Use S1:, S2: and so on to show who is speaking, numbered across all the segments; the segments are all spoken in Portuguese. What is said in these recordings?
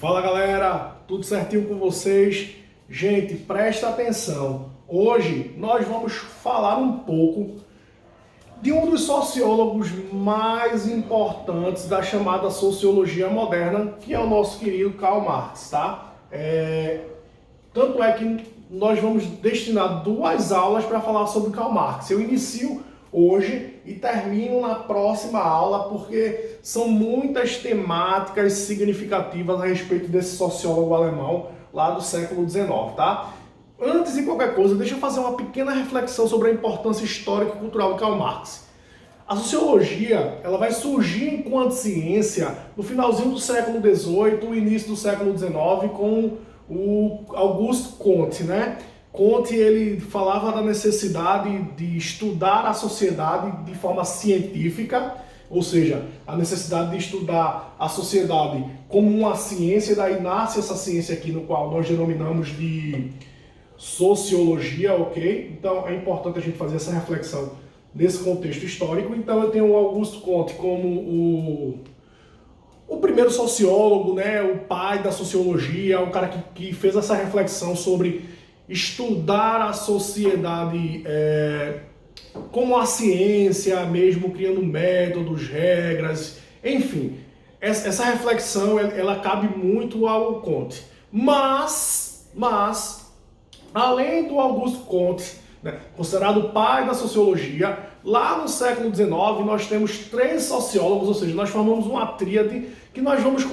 S1: Fala galera, tudo certinho com vocês? Gente, presta atenção. Hoje nós vamos falar um pouco de um dos sociólogos mais importantes da chamada sociologia moderna, que é o nosso querido Karl Marx, tá? Tanto é que nós vamos destinar 2 aulas para falar sobre Karl Marx. Eu inicio hoje e termino na próxima aula, porque são muitas temáticas significativas a respeito desse sociólogo alemão lá do século XIX, tá? Antes de qualquer coisa, deixa eu fazer uma pequena reflexão sobre a importância histórica e cultural de Karl Marx. A sociologia, ela vai surgir enquanto ciência no finalzinho do século XVIII, início do século XIX, com o Auguste Comte, né? Comte, ele falava da necessidade de estudar a sociedade de forma científica, ou seja, a necessidade de estudar a sociedade como uma ciência, daí nasce essa ciência aqui no qual nós denominamos de sociologia, ok? Então é importante a gente fazer essa reflexão nesse contexto histórico. Então eu tenho o Auguste Comte como o primeiro sociólogo, né? O pai da sociologia, o cara que fez essa reflexão sobre estudar a sociedade como a ciência mesmo, criando métodos, regras, enfim. Essa reflexão, ela cabe muito ao Comte. Mas além do Auguste Comte, né, considerado o pai da sociologia, lá no século XIX nós temos 3 sociólogos, ou seja, nós formamos uma tríade que nós vamos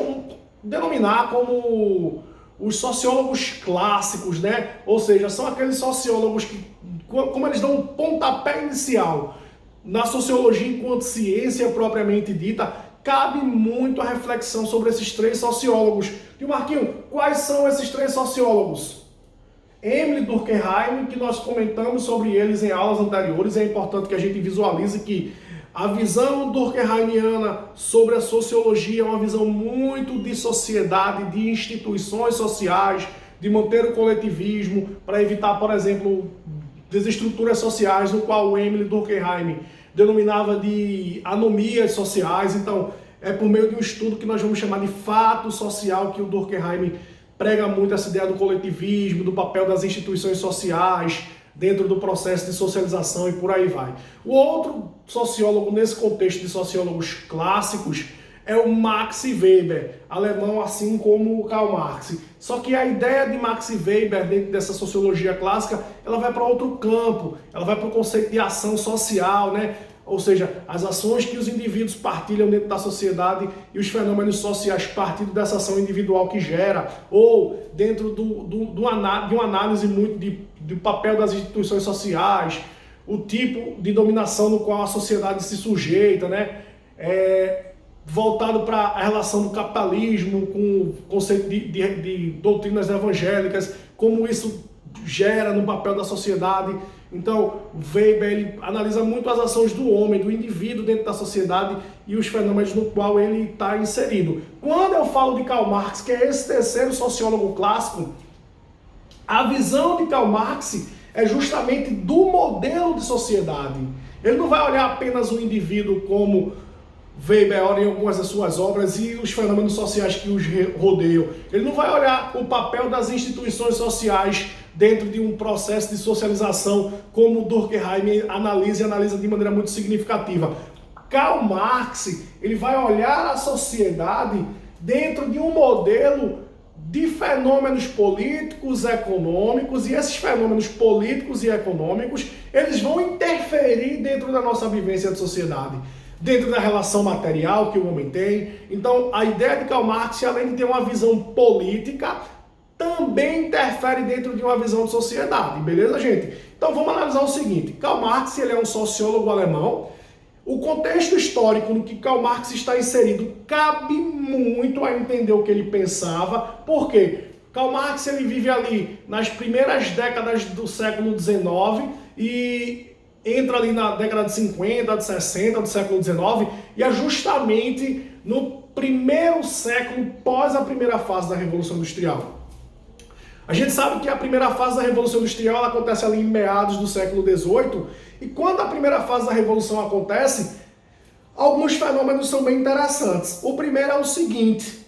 S1: denominar como os sociólogos clássicos, né? Ou seja, são aqueles sociólogos que, como eles dão um pontapé inicial na sociologia enquanto ciência propriamente dita, cabe muito a reflexão sobre esses 3 sociólogos. E Marquinhos, quais são esses 3 sociólogos? Emile Durkheim, que nós comentamos sobre eles em aulas anteriores, é importante que a gente visualize que a visão durkheimiana sobre a sociologia é uma visão muito de sociedade, de instituições sociais, de manter o coletivismo, para evitar, por exemplo, desestruturas sociais, no qual o Emile Durkheim denominava de anomias sociais. Então, é por meio de um estudo que nós vamos chamar de fato social que o Durkheim prega muito essa ideia do coletivismo, do papel das instituições sociais dentro do processo de socialização e por aí vai. O outro sociólogo nesse contexto de sociólogos clássicos é o Max Weber, alemão assim como o Karl Marx. Só que a ideia de Max Weber dentro dessa sociologia clássica, ela vai para outro campo, ela vai para o conceito de ação social, né? Ou seja, as ações que os indivíduos partilham dentro da sociedade e os fenômenos sociais partindo dessa ação individual que gera, ou dentro de uma análise muito do papel das instituições sociais, o tipo de dominação no qual a sociedade se sujeita, né? Voltado para a relação do capitalismo com o conceito de doutrinas evangélicas, como isso gera no papel da sociedade. Então, Weber ele analisa muito as ações do homem, do indivíduo dentro da sociedade e os fenômenos no qual ele está inserido. Quando eu falo de Karl Marx, que é esse terceiro sociólogo clássico, a visão de Karl Marx é justamente do modelo de sociedade. Ele não vai olhar apenas o indivíduo como Weber olha em algumas das suas obras e os fenômenos sociais que os rodeiam. Ele não vai olhar o papel das instituições sociais dentro de um processo de socialização como Durkheim analisa de maneira muito significativa. Karl Marx, ele vai olhar a sociedade dentro de um modelo de fenômenos políticos, econômicos, e esses fenômenos políticos e econômicos, eles vão interferir dentro da nossa vivência de sociedade, dentro da relação material que o homem tem. Então, a ideia de Karl Marx, além de ter uma visão política, também interfere dentro de uma visão de sociedade, beleza, gente? Então, vamos analisar o seguinte. Karl Marx, ele é um sociólogo alemão. O contexto histórico no que Karl Marx está inserido cabe muito a entender o que ele pensava. Por quê? Karl Marx, ele vive ali nas primeiras décadas do século XIX e entra ali na década de 50, de 60, do século XIX, e é justamente no primeiro século pós a primeira fase da Revolução Industrial. A gente sabe que a primeira fase da Revolução Industrial ela acontece ali em meados do século XVIII, e quando a primeira fase da Revolução acontece, alguns fenômenos são bem interessantes. O primeiro é o seguinte: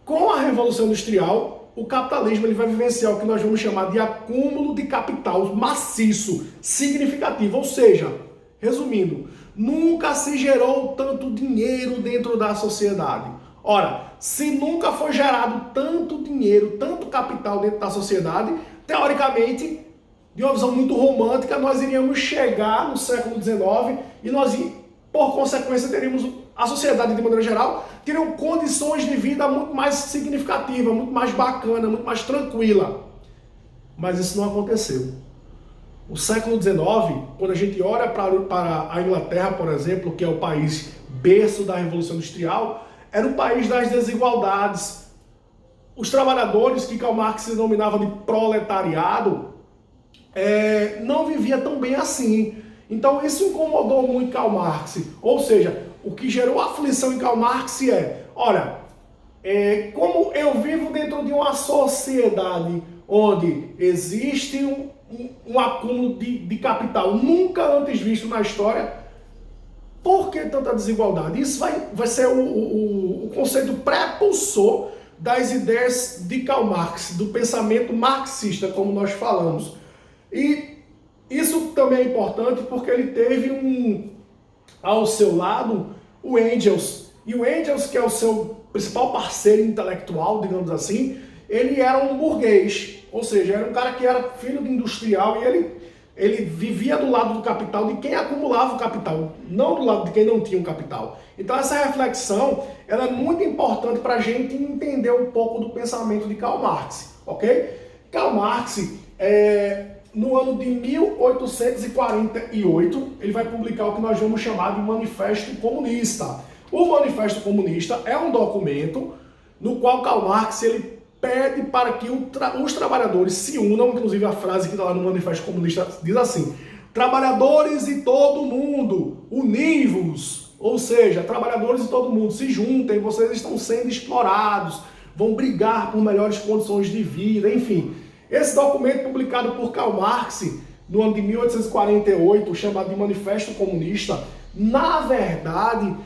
S1: Com a Revolução Industrial, o capitalismo ele vai vivenciar o que nós vamos chamar de acúmulo de capital maciço, significativo. Ou seja, resumindo, nunca se gerou tanto dinheiro dentro da sociedade. Ora, se nunca foi gerado tanto dinheiro, tanto capital dentro da sociedade, teoricamente, de uma visão muito romântica, nós iríamos chegar no século XIX e nós, por consequência, teríamos a sociedade, de maneira geral, teriam condições de vida muito mais significativas, muito mais bacana, muito mais tranquila. Mas isso não aconteceu. O século XIX, quando a gente olha para a Inglaterra, por exemplo, que é o país berço da Revolução Industrial, era o país das desigualdades. Os trabalhadores, que Karl Marx se denominava de proletariado, não vivia tão bem assim. Então isso incomodou muito Karl Marx. Ou seja, o que gerou aflição em Karl Marx olha, como eu vivo dentro de uma sociedade onde existe um acúmulo de capital nunca antes visto na história, por que tanta desigualdade? Isso vai ser o conceito prepulsor das ideias de Karl Marx, do pensamento marxista, como nós falamos. E isso também é importante porque ele teve ao seu lado o Engels. E o Engels, que é o seu principal parceiro intelectual, digamos assim, ele era um burguês, ou seja, era um cara que era filho de industrial e ele vivia do lado do capital de quem acumulava o capital, não do lado de quem não tinha um capital. Então essa reflexão ela é muito importante para a gente entender um pouco do pensamento de Karl Marx, ok? Karl Marx, no ano de 1848, ele vai publicar o que nós vamos chamar de Manifesto Comunista. O Manifesto Comunista é um documento no qual Karl Marx ele pede para que os trabalhadores se unam, inclusive a frase que está lá no Manifesto Comunista diz assim: trabalhadores de todo mundo, univos, ou seja, trabalhadores de todo mundo, se juntem, vocês estão sendo explorados, vão brigar por melhores condições de vida, enfim. Esse documento publicado por Karl Marx no ano de 1848, chamado de Manifesto Comunista, na verdade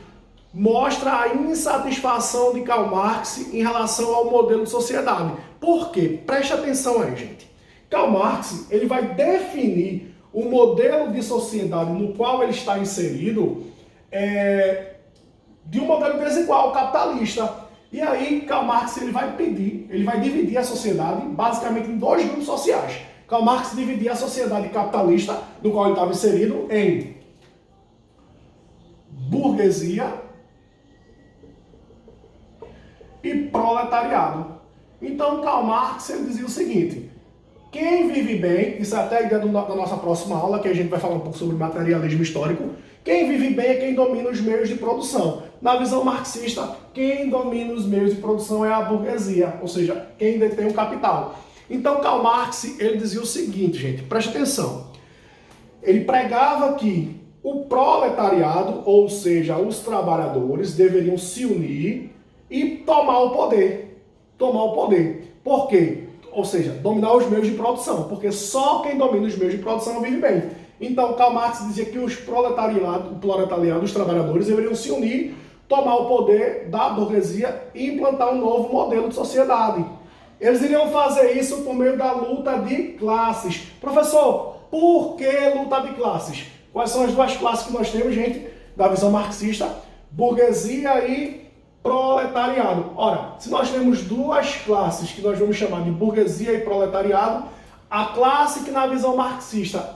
S1: mostra a insatisfação de Karl Marx em relação ao modelo de sociedade. Por quê? Preste atenção aí, gente. Karl Marx ele vai definir o modelo de sociedade no qual ele está inserido de um modelo desigual, capitalista. E aí Karl Marx ele vai dividir a sociedade basicamente em dois grupos sociais. Karl Marx dividia a sociedade capitalista, no qual ele estava inserido, em burguesia e proletariado. Então Karl Marx ele dizia o seguinte: quem vive bem, isso é até a ideia da nossa próxima aula, que a gente vai falar um pouco sobre materialismo histórico, quem vive bem é quem domina os meios de produção. Na visão marxista, quem domina os meios de produção é a burguesia, ou seja, quem detém o capital. Então Karl Marx ele dizia o seguinte, gente, preste atenção. Ele pregava que o proletariado, ou seja, os trabalhadores, deveriam se unir e tomar o poder. Tomar o poder. Por quê? Ou seja, dominar os meios de produção, porque só quem domina os meios de produção vive bem. Então, Karl Marx dizia que o proletariado, os trabalhadores, deveriam se unir, tomar o poder da burguesia e implantar um novo modelo de sociedade. Eles iriam fazer isso por meio da luta de classes. Professor, por que luta de classes? Quais são as duas classes que nós temos, gente, da visão marxista? Burguesia e proletariado. Ora, se nós temos duas classes que nós vamos chamar de burguesia e proletariado, a classe que na visão marxista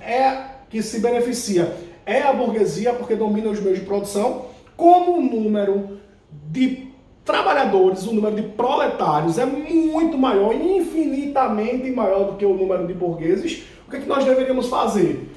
S1: que se beneficia é a burguesia, porque domina os meios de produção, como o número de trabalhadores, o número de proletários é muito maior, infinitamente maior do que o número de burgueses, o que nós deveríamos fazer?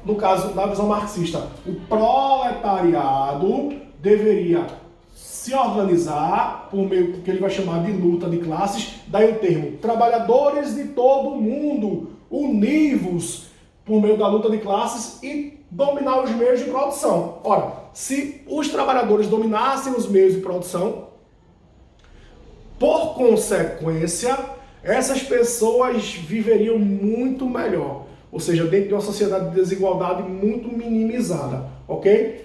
S1: No caso da visão marxista, o proletariado deveria se organizar por meio do que ele vai chamar de luta de classes, daí o termo trabalhadores de todo mundo, univos por meio da luta de classes e dominar os meios de produção. Ora, se os trabalhadores dominassem os meios de produção, por consequência, essas pessoas viveriam muito melhor, ou seja, dentro de uma sociedade de desigualdade muito minimizada, ok?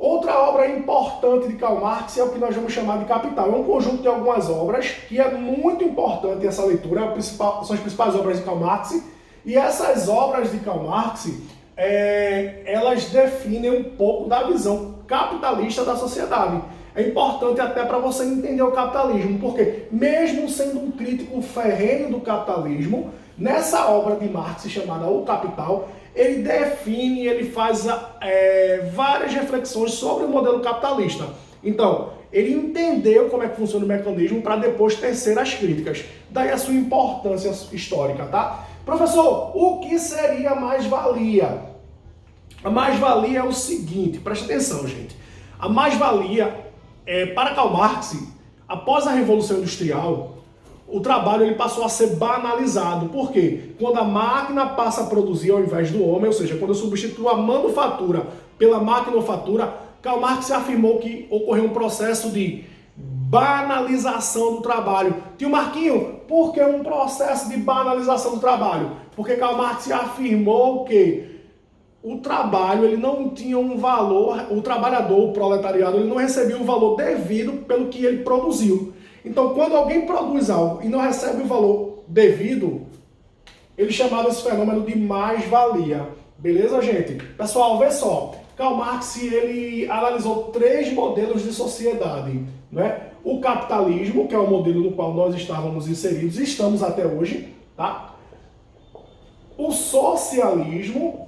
S1: Outra obra importante de Karl Marx é o que nós vamos chamar de Capital. É um conjunto de algumas obras que é muito importante essa leitura, são as principais obras de Karl Marx. E essas obras de Karl Marx, elas definem um pouco da visão capitalista da sociedade. É importante até para você entender o capitalismo, porque mesmo sendo um crítico ferrenho do capitalismo, nessa obra de Marx chamada O Capital, ele define, ele faz várias reflexões sobre o modelo capitalista. Então, ele entendeu como é que funciona o mecanismo para depois tecer as críticas. Daí a sua importância histórica, tá? Professor, o que seria mais-valia? A mais-valia é o seguinte, preste atenção, gente. A mais-valia, para Karl Marx, após a Revolução Industrial, o trabalho ele passou a ser banalizado. Por quê? Quando a máquina passa a produzir ao invés do homem, ou seja, quando eu substituo a manufatura pela maquinofatura, Karl Marx afirmou que ocorreu um processo de banalização do trabalho. Tio Marquinho, por que um processo de banalização do trabalho? Porque Karl Marx afirmou que o trabalho ele não tinha um valor, o trabalhador, o proletariado, ele não recebia o valor devido pelo que ele produziu. Então, quando alguém produz algo e não recebe o valor devido, ele chamava esse fenômeno de mais-valia. Beleza, gente? Pessoal, vê só. Karl Marx ele analisou 3 modelos de sociedade, né? O capitalismo, que é o modelo no qual nós estávamos inseridos e estamos até hoje, tá? O socialismo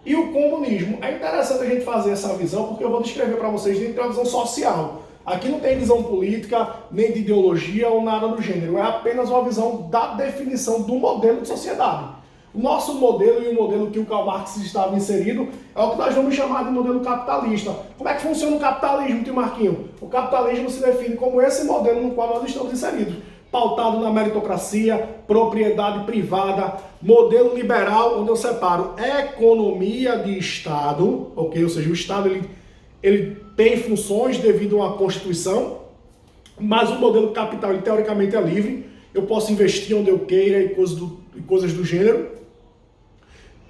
S1: e o comunismo. É interessante a gente fazer essa visão, porque eu vou descrever para vocês dentro da visão social. Aqui não tem visão política, nem de ideologia ou nada do gênero. É apenas uma visão da definição do modelo de sociedade. O nosso modelo e o modelo que o Karl Marx estava inserido é o que nós vamos chamar de modelo capitalista. Como é que funciona o capitalismo, tio Marquinho? O capitalismo se define como esse modelo no qual nós estamos inseridos. Pautado na meritocracia, propriedade privada, modelo liberal, onde eu separo economia de Estado, ok? Ou seja, o Estado ele tem funções devido a uma Constituição, mas o modelo capital, ele, teoricamente, é livre. Eu posso investir onde eu queira e coisas do gênero.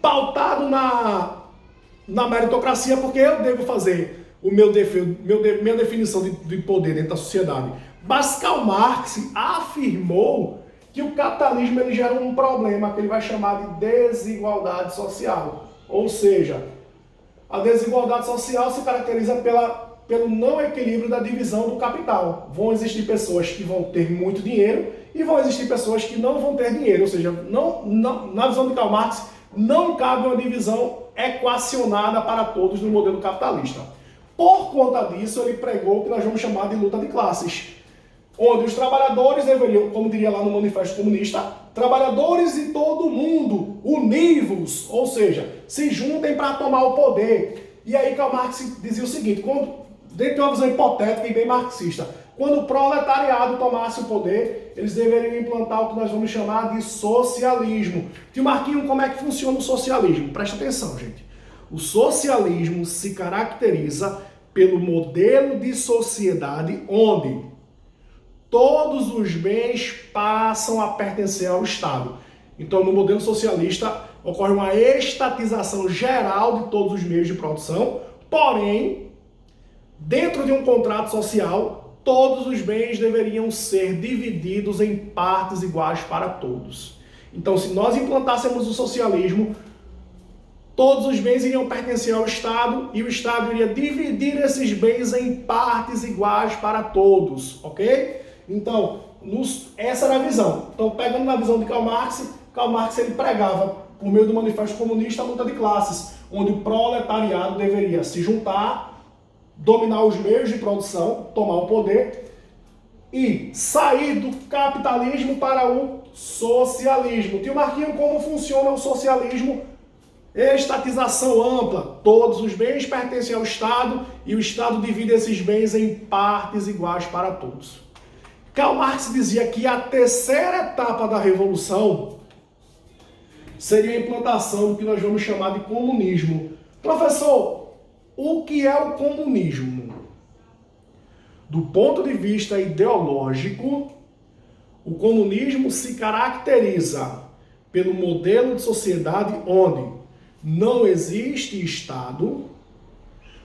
S1: Pautado na meritocracia, porque eu devo fazer minha definição de poder dentro da sociedade. Mas Karl Marx afirmou que o capitalismo ele gera um problema que ele vai chamar de desigualdade social. Ou seja, a desigualdade social se caracteriza pelo não equilíbrio da divisão do capital. Vão existir pessoas que vão ter muito dinheiro e vão existir pessoas que não vão ter dinheiro. Ou seja, na visão de Karl Marx, não cabe uma divisão equacionada para todos no modelo capitalista. Por conta disso, ele pregou o que nós vamos chamar de luta de classes, onde os trabalhadores deveriam, como diria lá no Manifesto Comunista, trabalhadores de todo o mundo, univos, ou seja, se juntem para tomar o poder. E aí Karl Marx dizia o seguinte, dentro de uma visão hipotética e bem marxista, quando o proletariado tomasse o poder, eles deveriam implantar o que nós vamos chamar de socialismo. Tio Marquinho, como é que funciona o socialismo? Presta atenção, gente. O socialismo se caracteriza pelo modelo de sociedade onde todos os bens passam a pertencer ao Estado. Então, no modelo socialista, ocorre uma estatização geral de todos os meios de produção, porém, dentro de um contrato social, todos os bens deveriam ser divididos em partes iguais para todos. Então, se nós implantássemos o socialismo, todos os bens iriam pertencer ao Estado e o Estado iria dividir esses bens em partes iguais para todos, ok? Então, essa era a visão. Então, pegando na visão de Karl Marx ele pregava, por meio do Manifesto Comunista, a luta de classes, onde o proletariado deveria se juntar, dominar os meios de produção, tomar o poder e sair do capitalismo para o socialismo. Tio Marquinho, como funciona o socialismo? Estatização ampla. Todos os bens pertencem ao Estado e o Estado divide esses bens em partes iguais para todos. Karl Marx dizia que a terceira etapa da Revolução seria a implantação do que nós vamos chamar de comunismo. Professor, o que é o comunismo? Do ponto de vista ideológico, o comunismo se caracteriza pelo modelo de sociedade onde não existe Estado,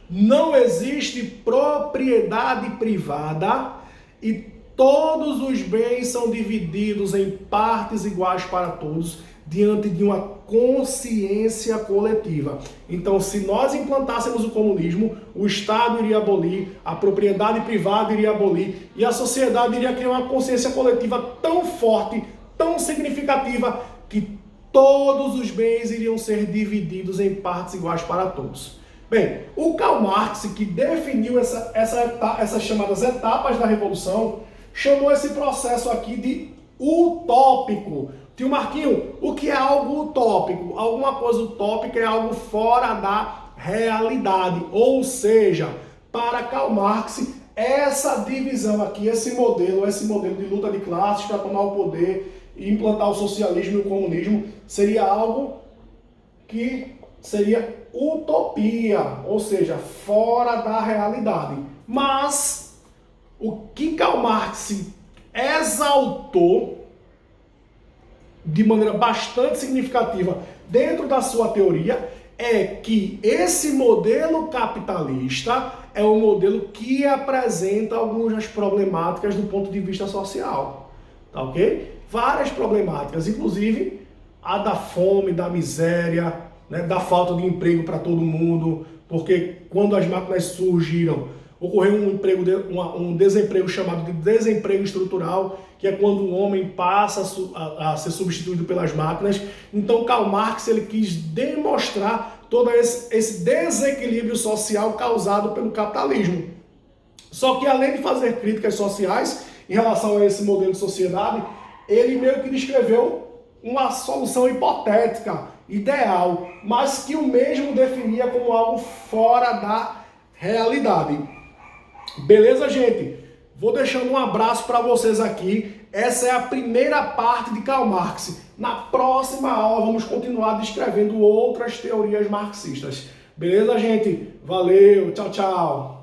S1: não existe propriedade privada e todos os bens são divididos em partes iguais para todos diante de uma consciência coletiva. Então, se nós implantássemos o comunismo, o Estado iria abolir, a propriedade privada iria abolir e a sociedade iria criar uma consciência coletiva tão forte, tão significativa, que todos os bens iriam ser divididos em partes iguais para todos. Bem, o Karl Marx, que definiu essas chamadas etapas da Revolução, chamou esse processo aqui de utópico. Tio Marquinho, o que é algo utópico? Alguma coisa utópica é algo fora da realidade. Ou seja, para Karl Marx, essa divisão aqui, esse modelo de luta de classes para tomar o poder e implantar o socialismo e o comunismo, seria algo que seria utopia, ou seja, fora da realidade. Mas o que Karl Marx exaltou de maneira bastante significativa dentro da sua teoria é que esse modelo capitalista é um modelo que apresenta algumas problemáticas do ponto de vista social, tá ok? Várias problemáticas, inclusive a da fome, da miséria, né, da falta de emprego para todo mundo, porque quando as máquinas surgiram, ocorreu um desemprego chamado de desemprego estrutural, que é quando o homem passa a ser substituído pelas máquinas. Então Karl Marx ele quis demonstrar todo esse desequilíbrio social causado pelo capitalismo. Só que além de fazer críticas sociais em relação a esse modelo de sociedade, ele meio que descreveu uma solução hipotética, ideal, mas que o mesmo definia como algo fora da realidade. Beleza, gente? Vou deixando um abraço para vocês aqui. Essa é a primeira parte de Karl Marx. Na próxima aula vamos continuar descrevendo outras teorias marxistas. Beleza, gente? Valeu, tchau, tchau.